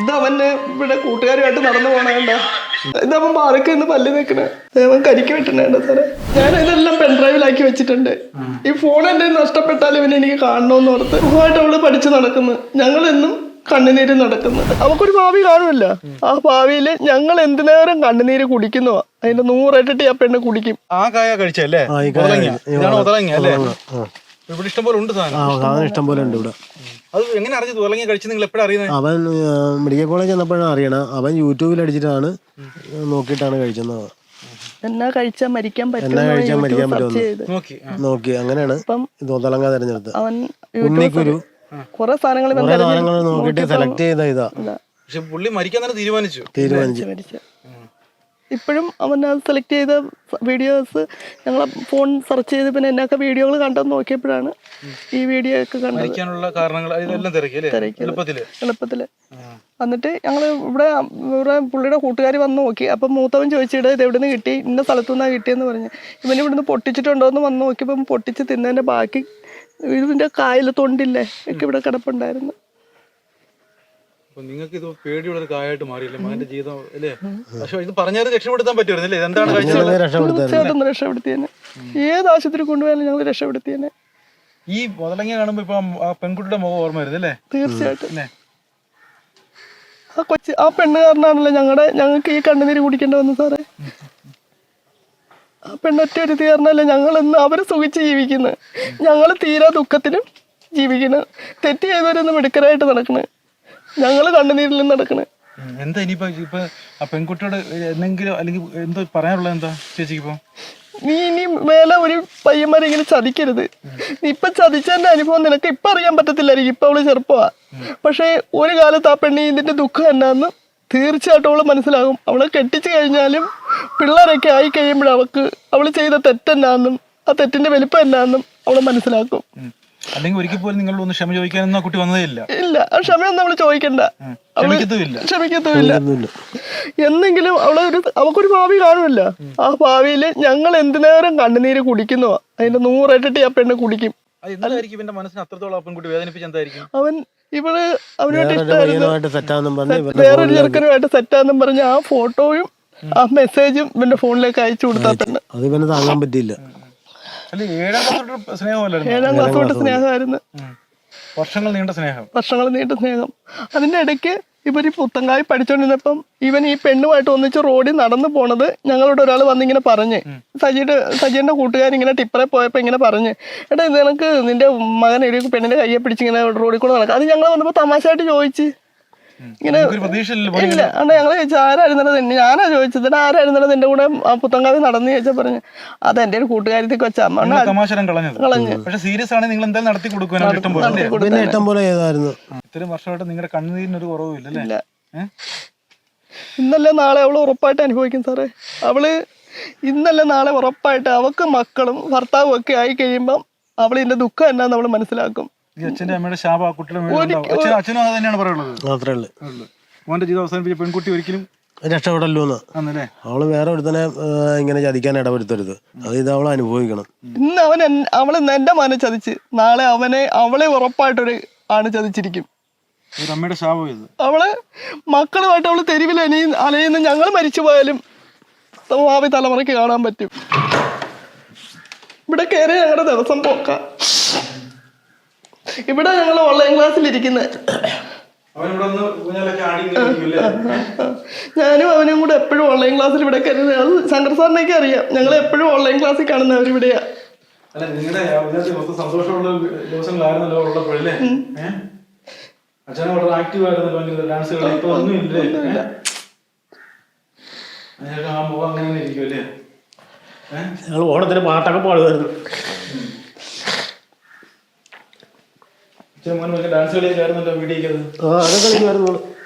ഇതവന് ഇവിടെ കൂട്ടുകാരുമായിട്ട് നടന്നു പോണേണ്ട. ഇതവൻ പാറയ്ക്ക് നിന്ന് പല്ല് വെക്കണേ, അവൻ കരിക്ക് വെട്ടണേണ്ട സാറേ. ഞാൻ ഇതെല്ലാം പെൻഡ്രൈവിലാക്കി വെച്ചിട്ടുണ്ട്. ഈ ഫോൺ എൻ്റെ നഷ്ടപ്പെട്ടാലും ഇവനെ എനിക്ക് കാണണമെന്ന് ഓർത്ത് സുഖമായിട്ട് അവള് പഠിച്ച് നടക്കുന്നു. ഞങ്ങളെന്നും കണ്ണുനീര് നടക്കുന്നു. അവക്കൊരു ഭാവി കാണുമല്ലോ. ആ ഭാവിയില് ഞങ്ങൾ എന്തിനേരം കണ്ണുനീര് കുടിക്കുന്നുവാ. അതിന്റെ 100 ഇരട്ടി ആ പെണ്ണ് കുടിക്കും. ആ കായ കഴിച്ചല്ലേ? ഇവിടെ ഇഷ്ടംപോലെ ഉണ്ട് സാധനം, ഇഷ്ടംപോലെ ഉണ്ട് ഇവിടെ. അത് എങ്ങനെ അറിഞ്ഞത് ഉലങ്ങി കഴിച്ച്? നിങ്ങൾ എപ്പോഴാണ് അറിയുന്നത്? അവൻ മെഡിക്കൽ കോളേജ് ചെന്നപ്പോഴാണ് അറിയണത്. അവൻ യൂട്യൂബിൽ അടിച്ചിട്ടാണ് നോക്കിയിട്ടാണ് കഴിച്ചത്. എന്നാ കഴിച്ചാൽ മരിക്കാൻ പറ്റും നോക്കി, അങ്ങനെയാണ് തോതളങ്ങ തെരഞ്ഞെടുത്തത്. അവൻ ഉണ്ണിക്കുരു കുറെ സാധനങ്ങൾ നോക്കിയിട്ട് സെലക്ട് ചെയ്ത ഇതാ. പക്ഷെ പുള്ളി മരിക്കാൻ തന്നെ തീരുമാനിച്ചു. ഇപ്പോഴും അവൻ സെലക്ട് ചെയ്ത വീഡിയോസ് ഞങ്ങളെ ഫോൺ സെർച്ച് ചെയ്ത് പിന്നെ എന്നൊക്കെ വീഡിയോകൾ കണ്ടെന്ന് നോക്കിയപ്പോഴാണ് ഈ വീഡിയോ ഒക്കെ കണ്ടത്. എളുപ്പത്തില് എന്നിട്ട് ഞങ്ങള് ഇവിടെ പുള്ളിയുടെ കൂട്ടുകാർ വന്ന് നോക്കി. അപ്പം മൂത്തവൻ ചോദിച്ചിട്ട് ഇത് എവിടെ നിന്ന് കിട്ടി, ഇന്ന സ്ഥലത്തു നിന്നാണ് കിട്ടിയെന്ന് പറഞ്ഞ്. ഇവന് ഇവിടുന്ന് പൊട്ടിച്ചിട്ടുണ്ടോ എന്ന് വന്ന് നോക്കിയപ്പം പൊട്ടിച്ച് തിന്നതിന്റെ ബാക്കി ഇതിന്റെ കായൽ തൊണ്ടില്ലേ ഒക്കെ ഇവിടെ കിടപ്പുണ്ടായിരുന്നു. നിങ്ങൾക്ക് ഇത് പേടിയുള്ളൊരു കായായിട്ട് മാറിയില്ലേ മകന്റെ ജീവിതം അല്ലേ? പക്ഷെ ഇത് പറഞ്ഞാൽ രക്ഷപ്പെടുത്താൻ പറ്റുമായിരുന്നില്ലേ? എന്താണ് തീർച്ചയായിട്ടും രക്ഷപ്പെടുത്തിയേനെ. ഏത് ആശുപത്രി കൊണ്ടുപോയാലും ഞങ്ങൾ രക്ഷപ്പെടുത്തിയേനെ. ഈ മുതലങ്ങ കാണുമ്പോ ഇപ്പൊ ആ പെൺകുട്ടിയുടെ മുഖം ഓർമ്മ വരുന്നല്ലേ? തീർച്ചയായിട്ടും. ആ പെണ്ണ് കാരണമാണല്ലോ ഞങ്ങൾക്ക് ഈ കണ്ണുനീര് കുടിക്കേണ്ടി വന്നു സാറേ. ആ പെണ്ണൊറ്റ ഒരു കാരണമല്ലേ ഞങ്ങൾ ഇന്ന് അവരെ സുഖിച്ച് ജീവിക്കുന്നത്. ഞങ്ങൾ തീരാ ദുഃഖത്തിനും ജീവിക്കുന്നു. തെറ്റ് ചെയ്തവരൊന്നും മിടുക്കരായിട്ട് നടക്കണേ, ഞങ്ങള് കണ്ണുനീരിലും നടക്കണേ. എന്താ ഇനിയിപ്പോ ഇപ്പൊ ആ പെൺകുട്ടിയോട് എന്തെങ്കിലും അല്ലെങ്കിൽ എന്തോ പറയാനുള്ളത് എന്താ ചേച്ചിക്ക്? ഇപ്പൊ നീ ഇനി മേലെ ഒരു പയ്യന്മാരെ ഇങ്ങനെ ചതിക്കരുത്. ഇപ്പൊ ചതിച്ചതിന്റെ അനുഭവം നിനക്ക് ഇപ്പൊ അറിയാൻ പറ്റത്തില്ലായിരിക്കും. ഇപ്പൊ അവള് ചെറുപ്പമാ. പക്ഷെ ഒരു കാലത്ത് ആ പെണ്ണി ഇതിന്റെ ദുഃഖം എന്നാന്ന് തീർച്ചയായിട്ടും അവള് മനസ്സിലാകും. അവളെ കെട്ടിച്ചു കഴിഞ്ഞാലും പിള്ളേരൊക്കെ ആയി കഴിയുമ്പോഴും അവള് ചെയ്ത തെറ്റെന്നാന്നും ആ തെറ്റിന്റെ വലിപ്പം എന്നാന്നും അവള് മനസ്സിലാക്കും. അല്ലെങ്കിൽ ഒരിക്കൽ പോലും നിങ്ങളോട് ഒന്ന് ക്ഷമ ചോദിക്കാനൊന്നും ആ കുട്ടി വന്നതേ ഇല്ല. ക്ഷമയൊന്നും അവള് ചോദിക്കണ്ട, ക്ഷമിക്കത്തുമില്ല. എന്നെങ്കിലും അവക്കൊരു ഭാവി കാണുമല്ലോ. ആ ഭാവിയില് ഞങ്ങൾ എന്തിനേരം കണ്ണുനീര് കുടിക്കുന്നുവാ. അതിന്റെ 100 ഇരട്ടി ആ പെണ്ണ് കുടിക്കും. അവൻ അവനുമായിട്ട് ഇഷ്ടമായിരുന്നു. വേറൊരു ചെറുക്കനുമായിട്ട് സെറ്റാന്നും പറഞ്ഞ് ആ ഫോട്ടോയും ആ മെസ്സേജും ഇവന്റെ ഫോണിലേക്ക് അയച്ചു കൊടുത്താ പെണ്ണ്. അത് പിന്നെ താങ്ങാൻ പറ്റില്ല. 7ാം ക്ലാസ് തൊട്ട് സ്നേഹമായിരുന്നു. വർഷങ്ങൾ നീണ്ട സ്നേഹം. അതിന്റെ ഇടയ്ക്ക് ഇവര് പുത്തങ്കായി പഠിച്ചോണ്ടിരുന്നപ്പം ഇവൻ ഈ പെണ്ണുമായിട്ട് ഒന്നിച്ച് റോഡിൽ നടന്നു പോണത് ഞങ്ങളോട് ഒരാൾ വന്നിങ്ങനെ പറഞ്ഞ്, സജിയുടെ കൂട്ടുകാരിങ്ങനെ ടിപ്പറെ പോയപ്പോ ഇങ്ങനെ പറഞ്ഞ്, എടാ ഇത് നിനക്ക് നിന്റെ മകൻ ഒരു പെണ്ണിന്റെ കയ്യെ പിടിച്ചിങ്ങനെ റോഡിൽ കൂടെ നടക്കാം. അത് ഞങ്ങൾ വന്നപ്പോ തമാശയായിട്ട് ചോദിച്ച് ഇങ്ങനെ ഇല്ല അണ്ണ ഞങ്ങള് ചോദിച്ചു ആരായിരുന്നത്. ഞാനാ ചോദിച്ചത് ആരായിരുന്നത് നിന്റെ കൂടെ പുത്തങ്കാവി നടന്നു ചോദിച്ചാ പറഞ്ഞു അതെന്റെ ഒരു കൂട്ടുകാരത്തേക്ക് വെച്ച അമ്മ കളഞ്ഞു. ഇത്രയും വർഷമായിട്ട് നിങ്ങളുടെ കണ്ണുനീരിനൊരു കുറവില്ല. ഇന്നല്ലേ നാളെ അവള് ഉറപ്പായിട്ട് അനുഭവിക്കും സാറേ. അവള് ഇന്നല്ലേ നാളെ ഉറപ്പായിട്ട് അവക്ക് മക്കളും ഭർത്താവും ഒക്കെ ആയി കഴിയുമ്പം അവള് ഇതിന്റെ ദുഃഖം എന്നാന്ന് അവള് മനസ്സിലാക്കും. അച്ഛന്റെ അമ്മയുടെ ശാപം ആ കുട്ടിയുടെ അച്ഛനും അത് തന്നെയാണ് പറയുള്ളത്. മോന്റെ ജീവിതം അവസാനിപ്പിച്ച പെൺകുട്ടി ഒരിക്കലും രക്ഷപ്പെടല്ലോ. അവള് വേറെ ഒരുത്തനെ ഇങ്ങനെ ചതിക്കാൻ ഇടവരുത്തരുത്. അത് ഇത് അവള് അനുഭവിക്കണം. ഇന്ന് അവള് എന്റെ മോനെ ചതിച്ച് നാളെ അവളെ ഉറപ്പായിട്ടൊരു ആണ് ചതിച്ചിരിക്കും. അമ്മയുടെ ശാപം ഇത്. അവള് മക്കളുമായിട്ട് അവള് തെരുവിൽ അലയുന്ന ഞങ്ങൾ മരിച്ചു പോയാലും ഭാവി തലമുറയ്ക്ക് കാണാൻ പറ്റും. ഇവിടെ കയറി ഞങ്ങളുടെ ദിവസം പോക്കാം. ഇവിടെ ഞങ്ങൾ ഓൺലൈൻ ക്ലാസ്സിൽ ഇരിക്കുന്നത്. ഞാനും അവനും കൂടെ എപ്പോഴും ഓൺലൈൻ ക്ലാസ്സിൽ ഇവിടെ കയറുന്നത്. അത് ശങ്കർ സാറിനൊക്കെ അറിയാം. ഞങ്ങൾ എപ്പോഴും ഓൺലൈൻ ക്ലാസ്സിൽ കാണുന്നവരിവിടെയാ. ഞങ്ങൾ ഓണത്തിന് പാട്ടൊക്കെ പാടുമായിരുന്നു. ഡാൻസ് അതൊക്കെ കളിക്കുമായിരുന്നു.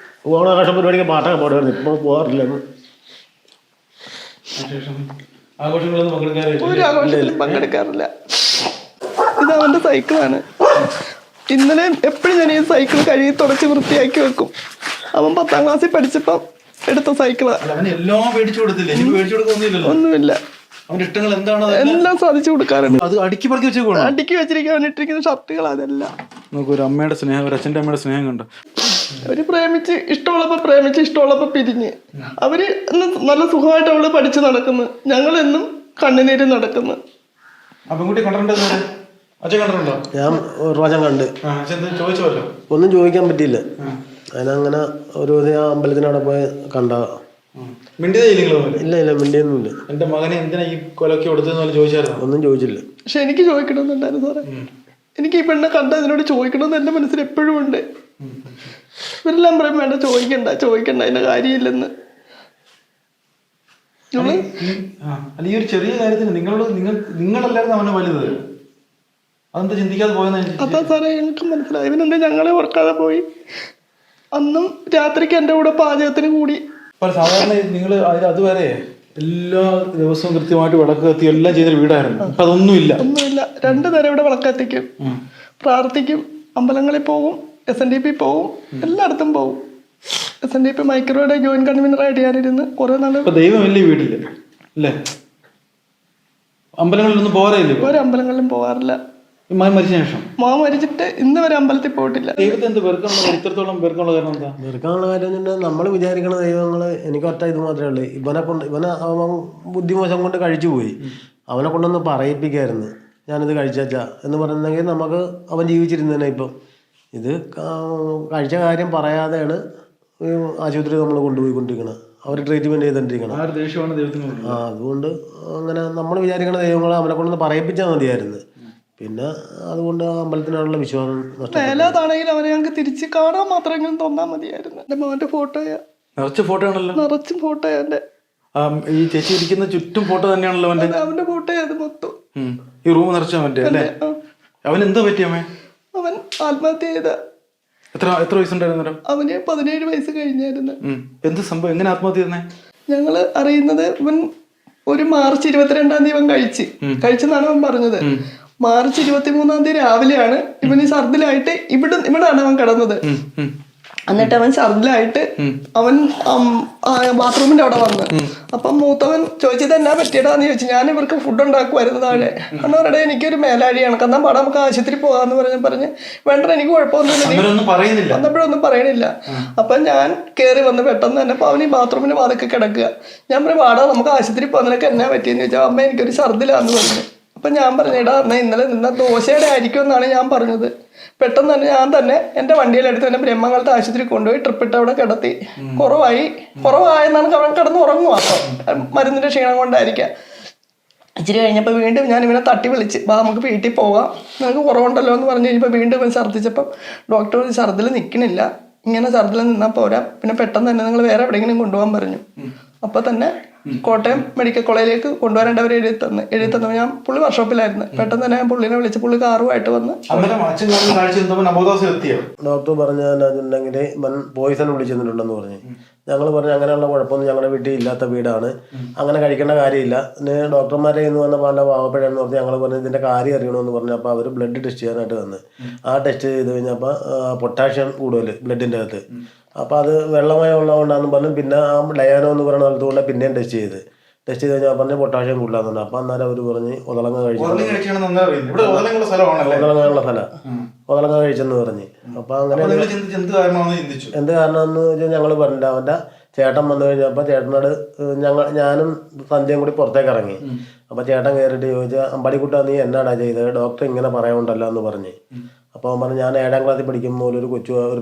ഓണാഘോഷം പരിപാടിക്ക് പാട്ടൊക്കെ പാടുമായിരുന്നു. ഇപ്പൊ പോകാറില്ല. ഒരു ആഘോഷത്തിലും പങ്കെടുക്കാറില്ല. ഇത് അവന്റെ സൈക്കിളാണ്. ഇന്നലെ എപ്പോഴും ഞാൻ ഈ സൈക്കിൾ കഴുകി തുടച്ച് വൃത്തിയാക്കി വെക്കും. അവൻ 10ാം ക്ലാസ്സിൽ പഠിച്ചപ്പോ എടുത്ത സൈക്കിളാ. ഒന്നുമില്ല, എല്ലാം സാധിച്ചു കൊടുക്കാറുണ്ട്. അടുക്കി വെച്ചിരിക്കാൻ ഇട്ടിരിക്കുന്ന ഷർട്ടുകൾ അതെല്ലാം. നമുക്ക് ഒരു അമ്മയുടെ സ്നേഹം, ഒരു അച്ഛൻ്റെ അമ്മയുടെ സ്നേഹം കണ്ടോ? അവര് പ്രേമിച്ച് ഇഷ്ടമുള്ളപ്പോ പിരിഞ്ഞ് അവര് ഇന്ന് നല്ല സുഖമായിട്ട് അവള് പഠിച്ച് നടക്കുന്നു. ഞങ്ങളെന്നും കണ്ണുനീര് നടക്കുന്നു. പെൺകുട്ടി കണ്ടിട്ടുണ്ടോ? അച്ഛൻ കണ്ടിട്ടുണ്ടോ? ഞാൻ ഒരു പ്രാവശ്യം കണ്ട്. ചോദിച്ചല്ലോ? ഒന്നും ചോദിക്കാൻ പറ്റിയില്ല. അതിനങ്ങനെ ഒരു ആ അമ്പലത്തിനവിടെ പോയി കണ്ട. ഇല്ല മിണ്ടിയൊന്നുമില്ല. എന്റെ മകനെ എന്തിനാ ഈ കൊലക്ക് കൊടുത്തെന്ന് ചോദിച്ചായിരുന്നു? ഒന്നും ചോദിച്ചില്ല. പക്ഷെ എനിക്ക് ചോദിക്കണമെന്നുണ്ടായിരുന്നു സാറേ. എനിക്ക് ഈ പെണ്ണെ കണ്ട ഇതിനോട് ചോദിക്കണമെന്ന് എന്റെ മനസ്സിൽ എപ്പോഴും ഉണ്ട്. ഇവരെല്ലാം പറയും വേണ്ട ചോദിക്കണ്ട അതിന്റെ കാര്യമില്ലെന്ന്. ഈ ഒരു ചെറിയ കാര്യത്തിന് നിങ്ങളല്ലായിരുന്നു അവനെ വലുത്. അതെന്താ ചിന്തിക്കാതെ പോയെന്ന്? അതാ സാറേ ഞങ്ങൾക്ക് മനസ്സിലായി. ഇവനെന്താ ഞങ്ങളെ ഓർക്കാതെ പോയി. അന്നും രാത്രിക്ക് എന്റെ കൂടെ പാചകത്തിന് കൂടി. സാധാരണ നിങ്ങൾ അതുവരെ എല്ലാ ദിവസവും കൃത്യമായിട്ട് വിളക്ക് കത്തി എല്ലാം ചെയ്തൊരു വീടായിരുന്നു. ഒന്നുമില്ല 2 നേരം ഇവിടെ വിളക്ക് കത്തിക്കും, പ്രാർത്ഥിക്കും, അമ്പലങ്ങളിൽ പോകും, SNDP പോകും, എല്ലായിടത്തും പോകും. SNDP മൈക്രോയുടെ ജോയിന്റ് കൺവീനറായിട്ട് ഞാനിരുന്ന് കുറെ നാള്. ദൈവമല്ലേ വീട്ടില് അല്ലേ? അമ്പലങ്ങളിലൊന്നും പോകാറില്ല? ഒരു അമ്പലങ്ങളിലും പോകാറില്ല. മകൻ മരിച്ച ശേഷം? മോൻ മരിച്ചിട്ട് ഇന്ന് വരെ അമ്പലത്തിൽ പോയിട്ടില്ല. ദൈവത്തെ എന്ത് ഇത്രത്തോളം വെറുക്കാനുള്ള കാരണം എന്താ? വെറുക്കാനുള്ള കാര്യം നമ്മൾ വിചാരിക്കുന്ന ദൈവങ്ങള് എനിക്ക് ഒറ്റ ഇത് മാത്രമേ ഉള്ളൂ. ഇവനെ ബുദ്ധിമോശം കൊണ്ട് കഴിച്ചു പോയി. അവനെ കൊണ്ടൊന്ന് പറയിപ്പിക്കായിരുന്നു ഞാനിത് കഴിച്ചാ എന്ന് പറയുന്നെങ്കിൽ നമുക്ക് അവൻ ജീവിച്ചിരുന്നേനെ. ഇപ്പം ഇത് കഴിച്ച കാര്യം പറയാതെയാണ് ആശുപത്രി നമ്മൾ കൊണ്ടുപോയിക്കൊണ്ടിരിക്കണം. അവർ ട്രീറ്റ്മെന്റ് ചെയ്തോണ്ടിരിക്കണം. അതുകൊണ്ട് അങ്ങനെ നമ്മൾ വിചാരിക്കുന്ന ദൈവങ്ങളെ അവനെ കൊണ്ടൊന്ന് പറയിപ്പിച്ചാൽ മതിയായിരുന്നു. പിന്നെ അതുകൊണ്ട് അമ്പലത്തിനുള്ള വിശ്വാസം മേലാതാണെങ്കിലും അവനെ ഞങ്ങൾക്ക് തിരിച്ച് കാണാൻ മാത്രമെങ്കിലും തോന്നാൻ മതിയായിരുന്നു. എന്റെ മോന്റെ ഫോട്ടോയാ. നിറച്ചും ഫോട്ടോയാ. എന്റെ ഈ ചേച്ചി ഇരിക്കുന്ന ചുറ്റും ഫോട്ടോ തന്നെയാണല്ലോ അവന്റെ ഫോട്ടോയാ. അത് മൊത്തം ഈ റൂം നിറച്ച അവന്റെ അല്ലേ? അവൻ എന്താ പറ്റിയമ്മേ? അവൻ ആത്മഹത്യ ചെയ്ത. എത്ര വയസ്സുണ്ടായിരുന്നു? അവന് 17 വയസ്സ് കഴിഞ്ഞായിരുന്നു. എന്ത് സംഭവം? എങ്ങനെ ആത്മഹത്യ ചെയ്യുന്നേ? ഞങ്ങള് അറിയുന്നത് ഇവൻ ഒരു മാർച്ച് 22-ാം തീയതി ഇവൻ കഴിച്ചെന്നാണ് അവൻ പറഞ്ഞത്. മാർച്ച് 23-ാം തീയതി രാവിലെയാണ് ഇവന് ഛർദിലായിട്ട് ഇവിടാണ് അവൻ കിടന്നത്. എന്നിട്ട് അവൻ ഛർദിലായിട്ട് അവൻ ബാത്റൂമിന്റെ അവിടെ വന്ന്. അപ്പം മൂത്തവൻ ചോദിച്ചത് എന്നാ പറ്റിയടാന്ന് ചോദിച്ചു. ഞാൻ ഇവർക്ക് ഫുഡ് ഉണ്ടാക്കുമായിരുന്നു താഴെ. അന്നവരുടെ എനിക്കൊരു മേലാഴിയാണ് കന്നാൻ പാടാം, നമുക്ക് ആശുപത്രി പോകാന്ന് പറഞ്ഞ് വേണ്ട എനിക്ക് കുഴപ്പമൊന്നുമില്ല. വന്നപ്പോഴൊന്നും പറയണില്ല. അപ്പൊ ഞാൻ കയറി വന്ന് പെട്ടെന്ന് തന്നെ അവൻ ഈ ബാത്റൂമിന്റെ വാതൊക്കെ കിടക്കുക. ഞാൻ പറഞ്ഞു പാടാ നമുക്ക് ആശുപത്രി പോകാൻ നിനക്ക് എന്നാ പറ്റിയെന്ന് ചോദിച്ചാൽ അമ്മ എനിക്കൊരു ഛർദിലാന്ന് പറഞ്ഞു. അപ്പൊ ഞാൻ പറഞ്ഞിടാ എന്നാ ഇന്നലെ നിന്ന ദോശയുടെ ആയിരിക്കും എന്നാണ് ഞാൻ പറഞ്ഞത്. പെട്ടെന്ന് തന്നെ ഞാൻ തന്നെ എന്റെ വണ്ടിയിലെടുത്ത് തന്നെ ബ്രഹ്മകാലത്ത് ആശുപത്രി കൊണ്ടുപോയി ട്രിപ്പിട്ട് അവിടെ കിടത്തി. കുറവായെന്നാണ് അവൻ കിടന്ന് ഉറങ്ങുക. അപ്പം മരുന്നിന്റെ ക്ഷീണം കൊണ്ടായിരിക്കാം. ഇച്ചിരി കഴിഞ്ഞപ്പോൾ വീണ്ടും ഞാൻ ഇവനെ തട്ടി വിളിച്ച് നമുക്ക് വീട്ടിൽ പോകാം, നിങ്ങൾക്ക് കുറവുണ്ടല്ലോ എന്ന് പറഞ്ഞു കഴിഞ്ഞപ്പോൾ വീണ്ടും ഇവൻ ഛർദ്ദിച്ചപ്പം ഡോക്ടർ ഛർദിൽ നിൽക്കണില്ല, ഇങ്ങനെ ഛർദിൽ നിന്നാൽ പോരാ, പിന്നെ പെട്ടെന്ന് തന്നെ നിങ്ങൾ വേറെ എവിടെയെങ്കിലും കൊണ്ടുപോകാൻ പറഞ്ഞു. അപ്പോൾ തന്നെ കോട്ടയം മെഡിക്കൽ കോളേജിലേക്ക് കൊണ്ടുവരേണ്ടവർ എഴുതി തന്നു. ഞാൻ പുള്ളി വർക്ക്ഷോപ്പിലായിരുന്നു. പെട്ടെന്ന് തന്നെ ഞാൻ പുള്ളിനെ വിളിച്ച് പുള്ളി കാറുമായിട്ട് വന്ന്. ഡോക്ടർ പറഞ്ഞിട്ടുണ്ടെങ്കിൽ പോയിസൺ വിളിച്ചിട്ടുണ്ടെന്ന് പറഞ്ഞു. ഞങ്ങൾ പറഞ്ഞു അങ്ങനെയുള്ള കുഴപ്പമൊന്നും ഞങ്ങളുടെ വീട്ടിൽ ഇല്ലാത്ത വീടാണ്, അങ്ങനെ കഴിക്കേണ്ട കാര്യമില്ല. പിന്നെ ഡോക്ടർമാരെ ഇന്ന് വന്ന പല പാവപ്പഴയെന്ന് പറഞ്ഞ് ഞങ്ങൾ പറഞ്ഞു ഇതിൻ്റെ കാര്യം അറിയണമെന്ന് പറഞ്ഞു. അപ്പോൾ അവർ ബ്ലഡ് ടെസ്റ്റ് ചെയ്യാനായിട്ട് വന്ന് ആ ടെസ്റ്റ് ചെയ്ത് കഴിഞ്ഞപ്പോൾ പൊട്ടാഷ്യം കൂടുതൽ ബ്ലഡിൻ്റെ അകത്ത്. അപ്പോൾ അത് വെള്ളമയം ഉള്ളതുകൊണ്ടാന്ന് പറഞ്ഞു. പിന്നെ ആ ഡയാനോ എന്ന് പറയുന്ന സ്ഥലത്തുകൊണ്ട് പിന്നെയും ടെസ്റ്റ് ചെയ്ത് കഴിഞ്ഞാൽ പറഞ്ഞ് പൊട്ടാഷ്യം കൂടുതലാന്നുണ്ട്. അപ്പം അന്നേരം അവർ പറഞ്ഞ് ഒതളങ്ങ ഒതളങ്ങയുള്ള സ്ഥലം ഒതളങ്ങ കഴിച്ചെന്ന് പറഞ്ഞ്. അപ്പം അങ്ങനെ എന്ത് കാരണമെന്ന് വെച്ചാൽ ഞങ്ങൾ പറഞ്ഞില്ല. അവൻ്റെ ചേട്ടൻ വന്നു കഴിഞ്ഞപ്പോൾ ചേട്ടനോട് ഞാനും സന്ധ്യയും കൂടി പുറത്തേക്ക് ഇറങ്ങി. അപ്പോൾ ചേട്ടൻ കയറിയിട്ട് ചോദിച്ചാൽ അമ്പാടിക്കുട്ടാ നീ എന്നാടാ ചെയ്തത്, ഡോക്ടർ ഇങ്ങനെ പറയാനുണ്ടല്ലോ എന്ന് പറഞ്ഞ്. അപ്പോൾ അവൻ പറഞ്ഞു ഞാൻ 7ാം ക്ലാസ്സിൽ പഠിക്കുമ്പോൾ ഒരു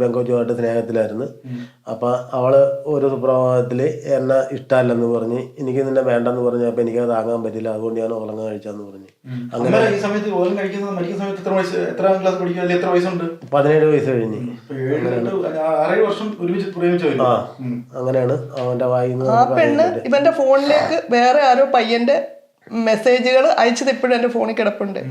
പെങ്കൊച്ചുമായിട്ട് സ്നേഹത്തിലായിരുന്നു. അപ്പം അവള് ഒരു സുപ്രഭാതത്തിൽ എന്നെ ഇഷ്ടമല്ലെന്ന് പറഞ്ഞ് എനിക്ക് നിന്നെ വേണ്ടെന്ന് പറഞ്ഞു. അപ്പം എനിക്കത് താങ്ങാൻ പറ്റില്ല, അതുകൊണ്ട് ഞാൻ ഉറങ്ങാൻ കഴിച്ചാന്ന് പറഞ്ഞു. അങ്ങനെ 17 വയസ്സ് കഴിഞ്ഞ് അങ്ങനെയാണ് അവന്റെ വായിന്ന്. ആ പെണ്ണ് ഇവന്റെ ഫോണിലേക്ക് വേറെ ആരോ പയ്യന്റെ മെസ്സേജുകൾ അയച്ചത് ഇപ്പോഴും എന്റെ ഫോണിൽ കിടപ്പുണ്ട്.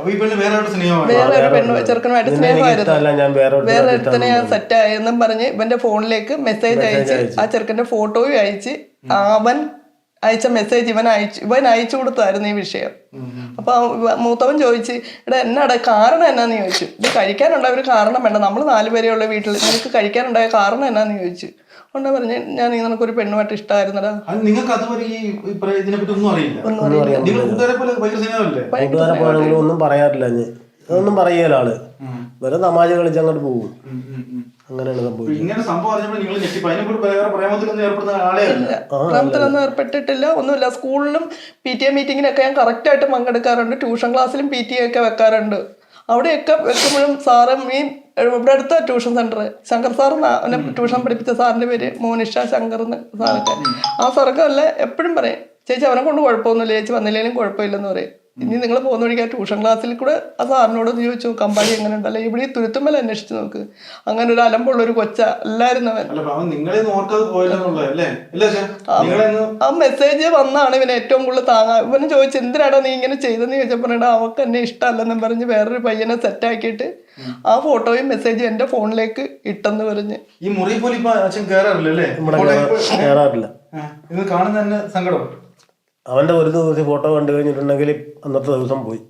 വേറെ ഒരു പെണ്ണ് ചെറുക്കനുമായിട്ട് സ്നേഹമായിരുന്നു. വേറെ ഒരുത്തനെ ഞാൻ സെറ്റായെന്നും പറഞ്ഞ് ഇവന്റെ ഫോണിലേക്ക് മെസ്സേജ് അയച്ച് ആ ചെറുക്കന്റെ ഫോട്ടോയും അയച്ച് അവൻ അയച്ച മെസ്സേജ് ഇവൻ അയച്ചു കൊടുത്തായിരുന്നു ഈ വിഷയം. അപ്പൊ മൂത്തവൻ ചോദിച്ച് എടാ എന്നാടാ കാരണം എന്നാന്ന് ചോദിച്ചു. ഇത് കഴിക്കാനുണ്ടായ ഒരു കാരണം വേണ്ട, നമ്മൾ 4 പേരേ ഉള്ള വീട്ടിൽ, നിനക്ക് കഴിക്കാനുണ്ടായ കാരണം എന്നാന്ന് ചോദിച്ചു. കൊണ്ടാ പറഞ്ഞ ഞാൻ നിനക്കൊരു പെണ്ണുമായിട്ട് ഇഷ്ടമായിരുന്നടാ. നിങ്ങൾക്ക് അതുവരെ ഇതിനെപ്പറ്റി ഒന്നും അറിയില്ല? ഒന്നും പറയാറില്ല, ഒന്നും പറയല ആള് വെറും തമാശ കളിച്ച് അങ്ങോട്ട് പോകും. അങ്ങനെയാണ് സംഭവിച്ചത്. ഇങ്ങനെ സംഭവം അറിഞ്ഞപ്പോൾ നിങ്ങൾ ഞെട്ടിപ്പോ അതിനെക്കുറിച്ച് വേറെ പ്രേമത്തിലൊന്നും ഏർപ്പെടുന്ന ആളെ അല്ല. പ്രേമത്തിലൊന്നും ഏർപ്പെട്ടിട്ടില്ല, ഒന്നുമില്ല. സ്കൂളിലും PTA മീറ്റിങ്ങിനൊക്കെ ഞാൻ കറക്റ്റായിട്ട് പങ്കെടുക്കാറുണ്ട്. ട്യൂഷൻ ക്ലാസ്സിലും PTA ഒക്കെ വെക്കാറുണ്ട്. അവിടെയൊക്കെ വെക്കുമ്പോഴും സാറും ഈ ഇവിടെ അടുത്ത tuition centre Shankar sir tuition പഠിപ്പിച്ച സാറിന്റെ പേര് മോനിഷ ശങ്കർ എന്ന് സാറൊക്കെ. ആ സാറൊക്കെ അല്ല എപ്പോഴും പറയും, ചേച്ചി അവനെ കൊണ്ട് കുഴപ്പമൊന്നുമില്ല, ചേച്ചി വന്നില്ലെങ്കിലും കുഴപ്പമില്ലെന്ന് പറയും. ഇനി നിങ്ങൾ പോകുന്ന വഴിക്കാൻ ട്യൂഷൻ ക്ലാസ്സിൽ കൂടെ ആ സാറിനോട് ചോദിച്ചു കമ്പാടി എങ്ങനെ ഉണ്ടല്ലോ, ഇവിടെ ഈ തുരുത്തുമ്മൽ അന്വേഷിച്ച് നോക്ക്. അങ്ങനെ ഒരു അലമ്പുള്ളൊരു കൊച്ച അല്ലായിരുന്നു അവൻ. ആ മെസ്സേജ് വന്നാണ് ഇവന് ഏറ്റവും കൂടുതൽ താങ്ങാൻ. ഇവന് ചോദിച്ചു എന്തിനാടാ നീ ഇങ്ങനെ ചെയ്തെന്ന് ചോദിച്ചപ്പോൾ അവൾക്ക് എന്നെ ഇഷ്ടമല്ലെന്നും പറഞ്ഞ് വേറൊരു പയ്യനെ സെറ്റാക്കിയിട്ട് ആ ഫോട്ടോയും മെസ്സേജും എന്റെ ഫോണിലേക്ക് ഇട്ടെന്ന് പറഞ്ഞ്. ഈ മുറി പോലും ഇപ്പൊ അച്ഛൻ കേറാറില്ലല്ലേ? കേറാറില്ല. ഇത് കാണുന്ന തന്നെ സങ്കടം. അവന്റെ ഒരു ദിവസം ഫോട്ടോ കണ്ടു കഴിഞ്ഞിട്ടുണ്ടെങ്കിൽ അന്നത്തെ ദിവസം പോയി.